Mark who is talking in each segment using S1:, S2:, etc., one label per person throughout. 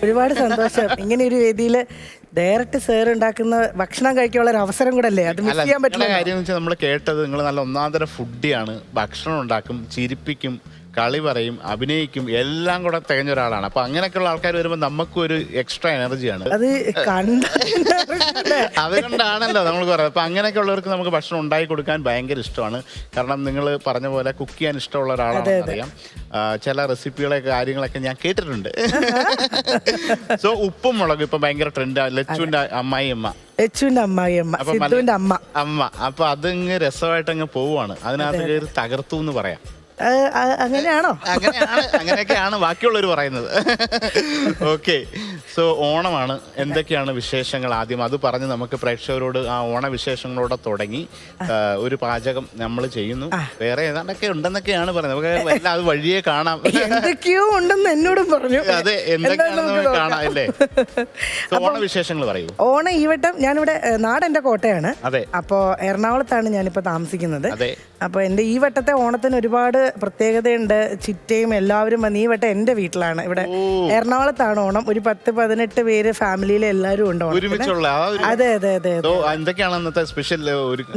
S1: ഒരുപാട് സന്തോഷം. ഇങ്ങനെ ഒരു വേദിയിൽ ഡയറക്റ്റ് സാർ ഉണ്ടാക്കുന്ന ഭക്ഷണം കഴിക്കാനുള്ള ഒരു അവസരം കൂടെ അല്ലേ, അത് മിസ് ചെയ്യാൻ പറ്റില്ല.
S2: കാര്യം വെച്ചാൽ നമ്മൾ കേട്ടത് നിങ്ങൾ നല്ല ഒന്നാന്തര ഫുഡിയാണ്, ഭക്ഷണം ഉണ്ടാക്കും, ചിരിപ്പിക്കും, കളി പറയും, അഭിനയിക്കും, എല്ലാം കൂടെ തികഞ്ഞ ഒരാളാണ്. അപ്പൊ അങ്ങനെയൊക്കെയുള്ള ആൾക്കാർ വരുമ്പോൾ നമുക്കും ഒരു എക്സ്ട്രാ എനർജിയാണ്.
S1: അത്
S2: അതുകൊണ്ടാണല്ലോ നമ്മൾ പറയുന്നത്. അപ്പൊ അങ്ങനെയൊക്കെ ഉള്ളവർക്ക് നമുക്ക് ഭക്ഷണം ഉണ്ടാക്കി കൊടുക്കാൻ ഭയങ്കര ഇഷ്ടമാണ്. കാരണം നിങ്ങൾ പറഞ്ഞ പോലെ കുക്ക് ചെയ്യാൻ ഇഷ്ടമുള്ള ഒരാളാണെന്ന് അറിയാം. ചില റെസിപ്പികളൊക്കെ കാര്യങ്ങളൊക്കെ ഞാൻ കേട്ടിട്ടുണ്ട്. സോ ഉപ്പും മുളകും ഇപ്പൊ ഭയങ്കര ട്രെൻഡാണ്. ലച്ചുവിന്റെ അമ്മായിയമ്മ,
S1: ലച്ചുവിന്റെ അമ്മായിയമ്മ, സിദ്ധുവിന്റെ
S2: അമ്മ. അപ്പൊ അതങ്ങ് രസമായിട്ട് അങ്ങ് പോവുകയാണ്. അതിനകത്ത് കയറി തകർത്തു എന്ന് പറയാം.
S1: അങ്ങനെയാണോ?
S2: അങ്ങനെയൊക്കെയാണ് ബാക്കിയുള്ളവർ പറയുന്നത്. ഓക്കെ, സോ ഓണമാണ്. എന്തൊക്കെയാണ് വിശേഷങ്ങൾ? ആദ്യം അത് പറഞ്ഞ് നമുക്ക് പ്രേക്ഷകരോട് ആ ഓണവിശേഷങ്ങളോടെ തുടങ്ങി ഒരു പാചകം നമ്മൾ ചെയ്യുന്നു. വേറെ ഏതാണ്ടൊക്കെ ഉണ്ടെന്നൊക്കെയാണ് പറയുന്നത്. നമുക്ക് എല്ലാം അത് വഴിയെ കാണാം.
S1: എന്തൊക്കെയോ ഉണ്ടെന്ന് എന്നോടും പറഞ്ഞു.
S2: അതെ, എന്തൊക്കെയാണെന്ന് കാണാം അല്ലേ? ഓണവിശേഷങ്ങൾ പറയൂ.
S1: ഓണം ഈ വട്ടം ഞാനിവിടെ നാട് എന്റെ കോട്ടയാണ്.
S2: അതെ.
S1: അപ്പോ എറണാകുളത്താണ് ഞാനിപ്പോ താമസിക്കുന്നത്.
S2: അതെ.
S1: അപ്പൊ എന്റെ ഈ വട്ടത്തെ ഓണത്തിന് ഒരുപാട് പ്രത്യേകതയുണ്ട്. ചിറ്റയും എല്ലാവരും വന്ന് ഈ വട്ടം എന്റെ വീട്ടിലാണ്. ഇവിടെ എറണാകുളത്താണ് ഓണം. ഒരു 10-18 പേര് ഫാമിലിയിലെ എല്ലാവരും ഉണ്ട്. അതെ അതെ അതെ.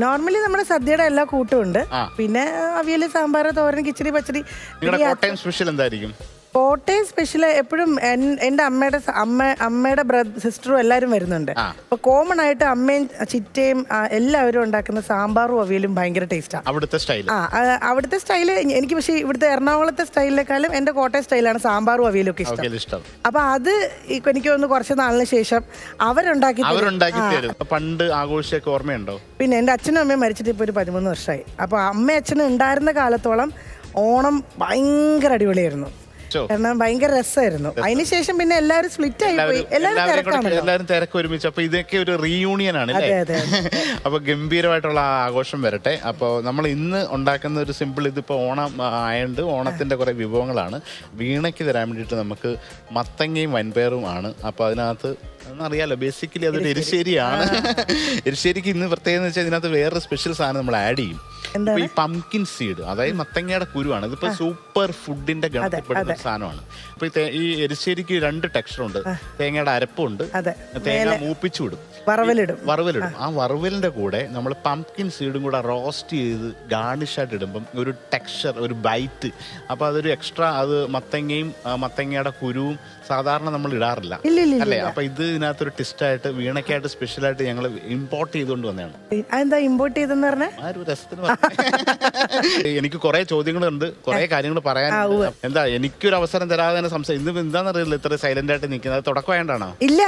S1: നോർമലി നമ്മുടെ സദ്യയുടെ എല്ലാ കൂട്ടും ഉണ്ട്. പിന്നെ അവിയല്, സാമ്പാർ, തോരൻ, കിച്ചടി, പച്ചടി.
S2: സ്പെഷ്യൽ എന്തായിരിക്കും?
S1: കോട്ടയം സ്പെഷ്യൽ എപ്പോഴും എൻ്റെ അമ്മയുടെ സിസ്റ്ററും എല്ലാവരും വരുന്നുണ്ട്. അപ്പൊ കോമൺ ആയിട്ട് അമ്മയും ചിറ്റയും എല്ലാവരും ഉണ്ടാക്കുന്ന സാമ്പാറും അവിയലും ഭയങ്കര ടേസ്റ്റാണ്. അവിടുത്തെ സ്റ്റൈല് എനിക്ക്. പക്ഷേ ഇവിടുത്തെ എറണാകുളത്തെ സ്റ്റൈലിനെക്കാളും എൻ്റെ കോട്ടയം സ്റ്റൈലാണ് സാമ്പാറും അവിയലും ഒക്കെ ഇഷ്ടം. അപ്പൊ അത് എനിക്ക് തോന്നുന്നു കുറച്ച് നാളിന് ശേഷം അവരുണ്ടാക്കി
S2: പണ്ട് ആഘോഷമൊക്കെ ഓർമ്മയുണ്ടോ?
S1: പിന്നെ എൻ്റെ അച്ഛനും അമ്മയും മരിച്ചിട്ട് ഇപ്പൊ ഒരു 13 വർഷമായി. അപ്പൊ അമ്മയും അച്ഛനും ഉണ്ടായിരുന്ന കാലത്തോളം ഓണം ഭയങ്കര അടിപൊളിയായിരുന്നു. കാരണം ഭയങ്കര രസമായിരുന്നു. അതിനുശേഷം പിന്നെ എല്ലാവരും സ്പ്ലിറ്റ് ആയി പോയി.
S2: എല്ലാവരും തിരക്ക് ഒരുമിച്ച്. അപ്പൊ ഇതൊക്കെ ഒരു റീയൂണിയൻ ആണ്. അപ്പൊ ഗംഭീരമായിട്ടുള്ള ആഘോഷം വരട്ടെ. അപ്പോൾ നമ്മൾ ഇന്ന് ഉണ്ടാക്കുന്ന ഒരു സിമ്പിൾ, ഇതിപ്പോ ഓണം ആയതുകൊണ്ട് ഓണത്തിന്റെ കുറെ വിഭവങ്ങളാണ്. വീണയ്ക്ക് തരാൻ വേണ്ടിയിട്ട് നമുക്ക് മത്തങ്ങയും വൻപയറും ആണ്. അപ്പൊ അതിനകത്ത് അറിയാലോ, ബേസിക്കലി അതൊരു എരിശ്ശേരിയാണ്. എരിശ്ശേരിക്ക് ഇന്ന് പ്രത്യേകത എന്ന് വെച്ചാൽ ഇതിനകത്ത് വേറൊരു സ്പെഷ്യൽ സാധനം നമ്മൾ ആഡ് ചെയ്യും. ഈ പംകിൻ സീഡ്, അതായത് മത്തങ്ങയുടെ കുരുവാണ്. ഇതിപ്പോ സൂപ്പർ ഫുഡിന്റെ ഗണത്തിൽപ്പെടുന്ന സാധനമാണ്. അപ്പൊ ഈ എരിശ്ശേരിക്ക് 2 ടെക്സ്ചർ ഉണ്ട്. തേങ്ങയുടെ അരപ്പുണ്ട്, തേങ്ങ മൂപ്പിച്ചു വിടും, വറവിലിടും. ആ വറവിലിന്റെ കൂടെ നമ്മൾ പംകിൻ സീഡും കൂടെ റോസ്റ്റ് ചെയ്ത് ഗാർണിഷ് ആയിട്ട് ഇടുമ്പം ഒരു ടെക്സ്ചർ, ഒരു ബൈറ്റ്. അപ്പൊ അതൊരു എക്സ്ട്രാ. അത് മത്തങ്ങയും മത്തങ്ങയുടെ കുരുവും സാധാരണ നമ്മൾ ഇടാറില്ല അല്ലേ? അപ്പൊ ഇത് ഇതിനകത്തൊരു ടിസ്റ്റായിട്ട് വീണയ്ക്കായിട്ട് സ്പെഷ്യലായിട്ട് ഞങ്ങൾ ഇമ്പോർട്ട് ചെയ്തുകൊണ്ട് വന്നതാണ്.
S1: എന്താ ഇമ്പോർട്ട് ചെയ്തെന്ന് പറഞ്ഞാൽ?
S2: ആ ഒരു രസത്തിന് എനിക്ക് കുറെ ചോദ്യങ്ങളുണ്ട്, കുറെ കാര്യങ്ങൾ പറയാനുണ്ട്. എന്താ എനിക്കൊരു അവസരം തരാതെ തന്നെ ഇന്ന് എന്താണെന്നറിയില്ല ഇത്ര സൈലന്റ് ആയിട്ട് നിൽക്കുന്നത്. അത് തുടക്കം വേണ്ടാണോ?
S1: ഇല്ല,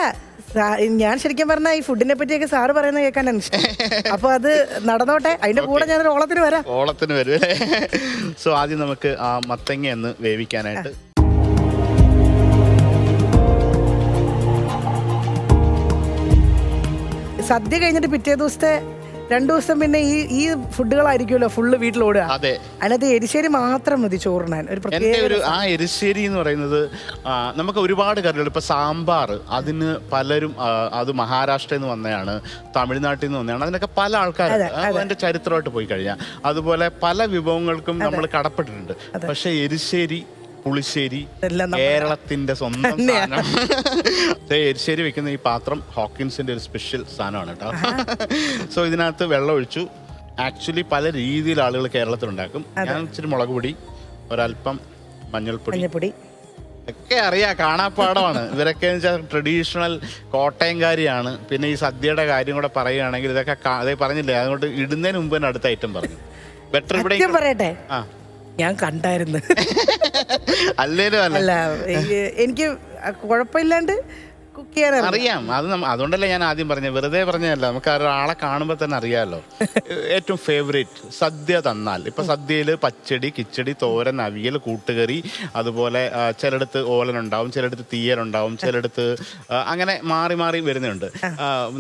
S1: ഞാൻ ശരിക്കും പറഞ്ഞാൽ ഈ ഫുഡിനെ പറ്റിയൊക്കെ സാറ് പറയുന്നത് കേൾക്കാനാണ് ഇഷ്ടം. അപ്പൊ അത് നടന്നോട്ടെ, അതിന്റെ കൂടെ ഞാൻ ഓളത്തിന് വരും.
S2: സോ ആദ്യം നമുക്ക് ആ മത്തങ്ങ ഒന്ന് വേവിക്കാനായിട്ട്
S1: സദ്യ കഴിഞ്ഞിട്ട് പിറ്റേ ദിവസത്തെ 2 ദിവസം പിന്നെ ഈ ഫുഡുകളായിരിക്കുമല്ലോ ഫുള്ള് വീട്ടിലോടുക. അതിനകത്ത് എരിശ്ശേരി മാത്രം മതി ചോറിനാൻ. ഒരു പ്രത്യേക
S2: ആ എരിശ്ശേരി എന്ന് പറയുന്നത് നമുക്ക് ഒരുപാട് കറികൾ. ഇപ്പൊ സാമ്പാർ, അതിന് പലരും അത് മഹാരാഷ്ട്രയിൽ നിന്ന് വന്നതാണ്, തമിഴ്നാട്ടിൽ നിന്ന് വന്നതാണ്. അതിനൊക്കെ പല ആൾക്കാരും അതിന്റെ ചരിത്രമായിട്ട് പോയി കഴിഞ്ഞാൽ അതുപോലെ പല വിഭവങ്ങൾക്കും നമ്മൾ കടപ്പെട്ടിട്ടുണ്ട്. പക്ഷെ എരിശ്ശേരി, പുളിശ്ശേരി കേരളത്തിന്റെ സ്വന്തം സാധനം. എരിശ്ശേരി വെക്കുന്ന ഈ പാത്രം ഹോക്കിൻസിന്റെ ഒരു സ്പെഷ്യൽ സാധനമാണ് കേട്ടോ. സോ ഇതിനകത്ത് വെള്ളം ഒഴിച്ചു. ആക്ച്വലി പല രീതിയിൽ ആളുകൾ കേരളത്തിൽ ഉണ്ടാക്കും. ഞാൻ ഇച്ചിരി മുളക് പൊടി, ഒരല്പം മഞ്ഞൾപ്പൊടി ഒക്കെ അറിയാം, കാണാപ്പാടമാണ്. ഇവരൊക്കെ ട്രഡീഷണൽ കോട്ടയംകാരിയാണ്. പിന്നെ ഈ സദ്യയുടെ കാര്യം കൂടെ പറയുകയാണെങ്കിൽ ഇതൊക്കെ അതേ പറഞ്ഞില്ലേ, അതുകൊണ്ട് ഇടുന്നതിന് മുമ്പ് തന്നെ അടുത്ത ഐറ്റം പറഞ്ഞു. ബെറ്റർ ഇവിടെ
S1: പറയട്ടെ, ഞാൻ കണ്ടായിരുന്നു. അല്ല, എനിക്ക് കുഴപ്പമില്ലാണ്ട് കുക്ക് ചെയ്യാൻ
S2: അറിയാം. അത് അതുകൊണ്ടല്ലേ ഞാൻ ആദ്യം പറഞ്ഞത്, വെറുതെ പറഞ്ഞതല്ല. നമുക്ക് ഒരാളെ കാണുമ്പോൾ തന്നെ അറിയാമല്ലോ. ഏറ്റവും ഫേവറേറ്റ് സദ്യ തന്നാൽ, ഇപ്പൊ സദ്യയിൽ പച്ചടി, കിച്ചടി, തോരൻ, അവിയൽ, കൂട്ടുകറി, അതുപോലെ ചിലയിടത്ത് ഓലനുണ്ടാവും, ചിലയിടത്ത് തീയലുണ്ടാവും, ചിലയിടത്ത് അങ്ങനെ മാറി മാറി വരുന്നുണ്ട്.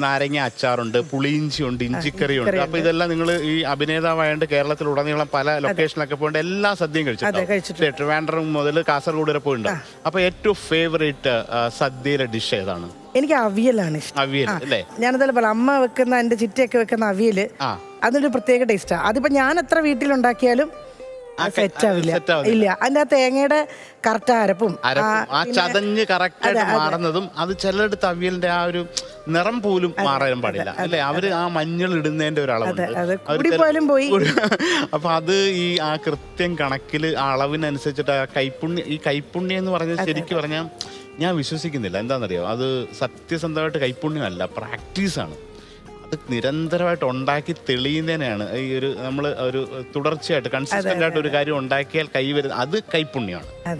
S2: നാരങ്ങ അച്ചാറുണ്ട്, പുളിയിഞ്ചി ഉണ്ട്, ഇഞ്ചിക്കറി ഉണ്ട്. അപ്പൊ ഇതെല്ലാം നിങ്ങൾ ഈ അഭിനേതാവായതുകൊണ്ട് കേരളത്തിലുടനീളം പല ലൊക്കേഷനിലൊക്കെ പോയിട്ട് എല്ലാ സദ്യയും കഴിച്ചിട്ടുണ്ട്. ട്രിവാൻഡ്രം മുതൽ കാസർഗോഡ് വരെ പോയിട്ടുണ്ട്. അപ്പൊ ഏറ്റവും ഫേവറേറ്റ് സദ്യയിലെ ഡിഷ് ഏതാണ്?
S1: എനിക്ക് അവിയലാണ് ഇഷ്ടം. ഞാനതല്ല പറയാം, അമ്മ വെക്കുന്ന എന്റെ ചിറ്റയൊക്കെ വെക്കുന്ന അവിയല് അതിനൊരു പ്രത്യേക ടേസ്റ്റാ. അതിപ്പോ ഞാൻ എത്ര വീട്ടിലുണ്ടാക്കിയാലും സെറ്റ് ആവില്ല. ഇല്ല, അതിന്റെ ആ തേങ്ങയുടെ കറക്റ്റ് അരപ്പും
S2: ആ ചതഞ്ഞ് കറക്റ്റായിട്ട് മാറുന്നതും അത് ചിലയിടത്ത് അവിയലിന്റെ ആ ഒരു നിറം പോലും മാറാൻ പാടില്ല അല്ലേ? അവര് ആ മഞ്ഞൾ ഇടുന്നതിന്റെ ഒരു
S1: പോലും പോയി.
S2: അപ്പൊ അത് ഈ ആ കൃത്യം കണക്കില് ആ അളവിനനുസരിച്ചിട്ട് ആ കൈപ്പുണ്യം എന്ന് പറഞ്ഞത് ശരിക്കും പറഞ്ഞാൽ ഞാൻ വിശ്വസിക്കുന്നില്ല. എന്താണെന്നറിയോ, അത് സത്യസന്ധമായിട്ട് കൈപ്പുണ്യമല്ല, പ്രാക്ടീസാണ്. അത് നിരന്തരമായിട്ട് ഉണ്ടാക്കി തെളിയുന്നതിനാണ് ഈ ഒരു നമ്മൾ ഒരു തുടർച്ചയായിട്ട് കൺസിസ്റ്റന്റ് ആയിട്ട് ഒരു കാര്യം ഉണ്ടാക്കിയാൽ കൈ വരുന്നത്, അത് കൈപ്പുണ്യമാണ്.